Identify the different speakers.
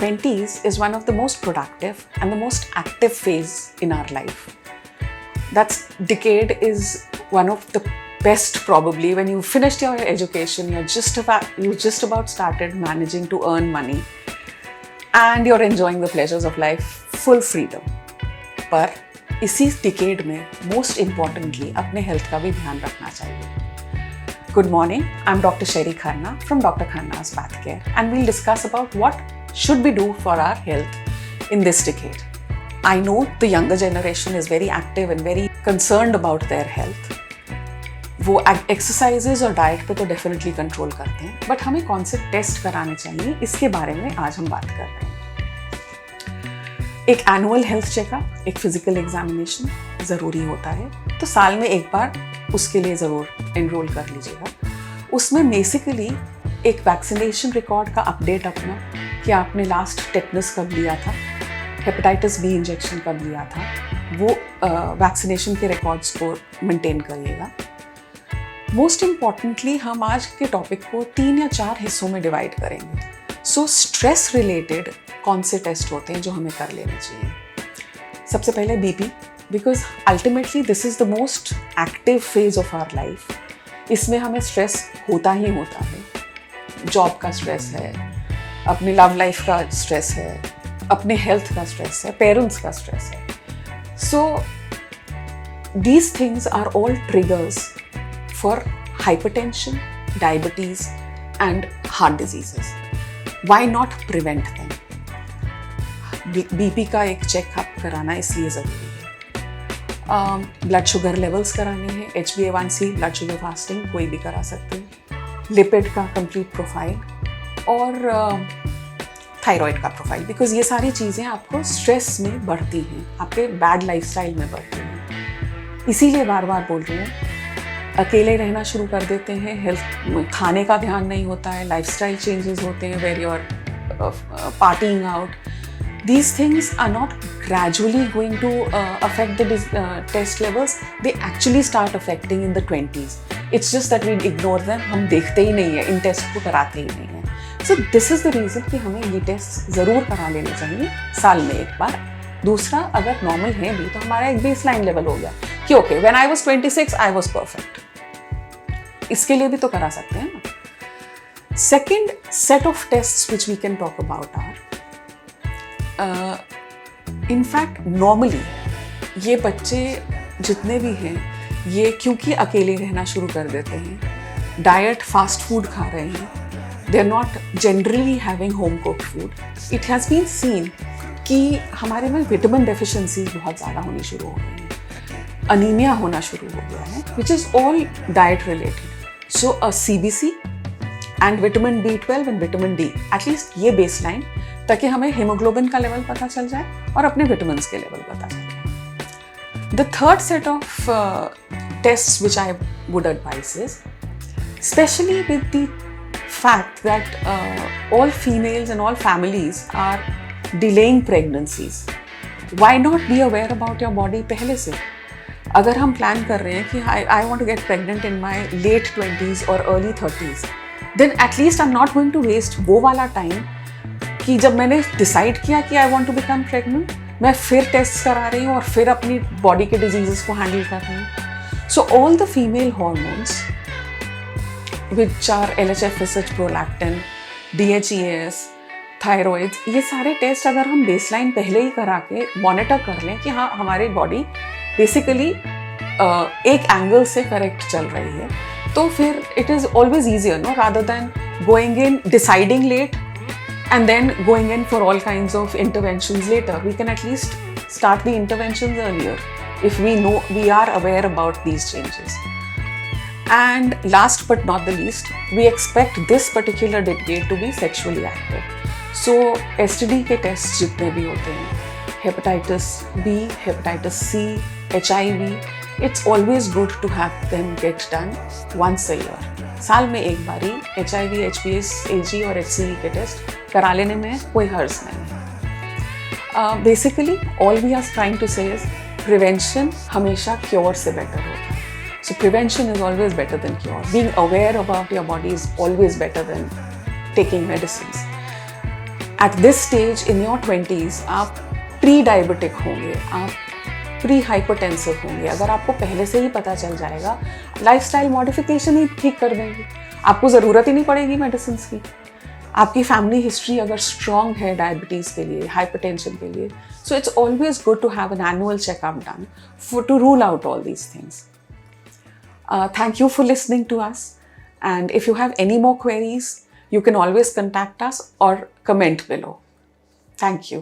Speaker 1: 20s is one of the most productive and the most active phase in our life. That decade is one of the best probably when you finished your education, you just about started managing to earn money and you're enjoying the pleasures of life, full freedom. पर इसी decade में most importantly अपने health का भी ध्यान रखना चाहिए. Good morning, I'm Dr. Sherry Khanna from Dr. Khanna's Pathcare and we'll discuss about what should we do for our health in this decade. I know the younger generation is very active and very concerned about their health. वो exercises और diet पे तो definitely control करते हैं, but हमें कौन से test कराने चाहिए इसके बारे में आज हम बात कर रहे हैं. एक annual health checkup, एक physical examination ज़रूरी होता है, तो साल में एक बार उसके लिए ज़रूर एनरोल कर लीजिएगा. उसमें बेसिकली एक वैक्सीनेशन रिकॉर्ड का अपडेट अपना कि आपने लास्ट टेटनस कब लिया था, हेपेटाइटिस बी इंजेक्शन कब लिया था, वो वैक्सीनेशन के रिकॉर्ड्स को मेंटेन करिएगा. मोस्ट इम्पॉर्टेंटली हम आज के टॉपिक को 3 या 4 हिस्सों में डिवाइड करेंगे. सो स्ट्रेस रिलेटेड कौन से टेस्ट होते हैं जो हमें कर लेने चाहिए. सबसे पहले BP, because ultimately this is the most active phase of our life. इसमें हमें स्ट्रेस होता ही होता है. जॉब का स्ट्रेस है, अपनी लव लाइफ का स्ट्रेस है, अपने हेल्थ का स्ट्रेस है, पेरेंट्स का स्ट्रेस है. So these things are all triggers for hypertension, diabetes and heart diseases. Why not prevent them. BP का एक चेकअप कराना इसलिए ज़रूरी है. ब्लड शुगर लेवल्स कराने हैं, HbA1c, ब्लड शुगर फास्टिंग कोई भी करा सकते हैं. लिपिड का कंप्लीट प्रोफाइल और थायराइड का प्रोफाइल, बिकॉज ये सारी चीज़ें आपको स्ट्रेस में बढ़ती हैं, आपके बैड लाइफस्टाइल में बढ़ती हैं. इसीलिए बार बार बोल रही हूँ, अकेले रहना शुरू कर देते हैं, हेल्थ खाने का ध्यान नहीं होता है, लाइफस्टाइल चेंजेस होते हैं, where you are partying out. These things are not gradually going to affect the test levels. They actually start affecting in the 20s. It's just that we ignore them. हम देखते ही नहीं है, इन test को कराते ही नहीं है. So this is the reason कि हमें ये टेस्ट ज़रूर करा लेने चाहिए साल में एक बार. दूसरा, अगर नॉर्मल है भी तो हमारा एक बेस लाइन लेवल हो गया कि okay, when I was 26 I was perfect. इसके लिए भी तो करा सकते हैं ना. Second set of tests which we can talk about are in fact normally ये बच्चे जितने भी हैं, ये क्योंकि अकेले रहना शुरू कर देते हैं, डाइट फास्ट फूड खा रहे हैं, they are not generally having home cooked food. It has been seen कि हमारे में विटामिन डेफिशिएंसीज बहुत ज़्यादा होनी शुरू हो गई हैं, अनीमिया होना शुरू हो गया है, which is all diet related. So a CBC and vitamin B12 and vitamin D, at least ये बेस लाइन, ताकि हमें हीमोग्लोबिन का लेवल पता चल जाए और अपने विटामिन्स के लेवल पता चल जाए. The third set of tests which I would advice is, specially with the fact that all females and all families are delaying pregnancies, why not be aware about your body पहले से. अगर हम plan कर रहे हैं कि I want to get pregnant in my late 20s और early 30s, then at least I am not going to waste वो वाला टाइम कि जब मैंने डिसाइड किया कि I want to become pregnant, मैं फिर टेस्ट करा रही हूँ और फिर अपनी बॉडी के डिजीजेस को हैंडल कर रही हूँ. So all the female hormones which are LHF, FSH, prolactin, DHEAS, thyroid, ये सारे टेस्ट अगर हम बेसलाइन पहले ही करा के मॉनिटर कर लें कि हाँ हमारी बॉडी बेसिकली एक एंगल से करेक्ट चल रही है, तो फिर it is always easier no, rather than going in, deciding late and then going in for all kinds of interventions later. We can at least start the interventions earlier if we know, we are aware about these changes. And last but not the least, we expect this particular decade to be sexually active. So STD के tests जितने भी होते हैं, hepatitis B, hepatitis C, HIV, it's always good to have them get done once a year. साल में एक बारी HIV, HBs, AG और HCV के टेस्ट करा लेने में कोई हर्ज नहीं है. Basically all we are trying to say is prevention हमेशा क्योर से बेटर होता है. So prevention is always better than cure. Being aware about your body is always better than taking medicines. At this stage in your 20s आप pre diabetic होंगे, आप pre hypertensive होंगे। अगर आपको पहले से ही पता चल जाएगा, लाइफस्टाइल मॉडिफिकेशन ही ठीक कर देंगे, आपको ज़रूरत ही नहीं पड़ेगी मेडिसिन की। आपकी फैमिली हिस्ट्री अगर स्ट्रॉन्ग है डायबिटीज़ के लिए, हाइपरटेंशन के लिए, so it's always good to have an annual checkup done for to rule out all these things. Thank you for listening to us. And if you have any more queries, you can always contact us or comment below. Thank you.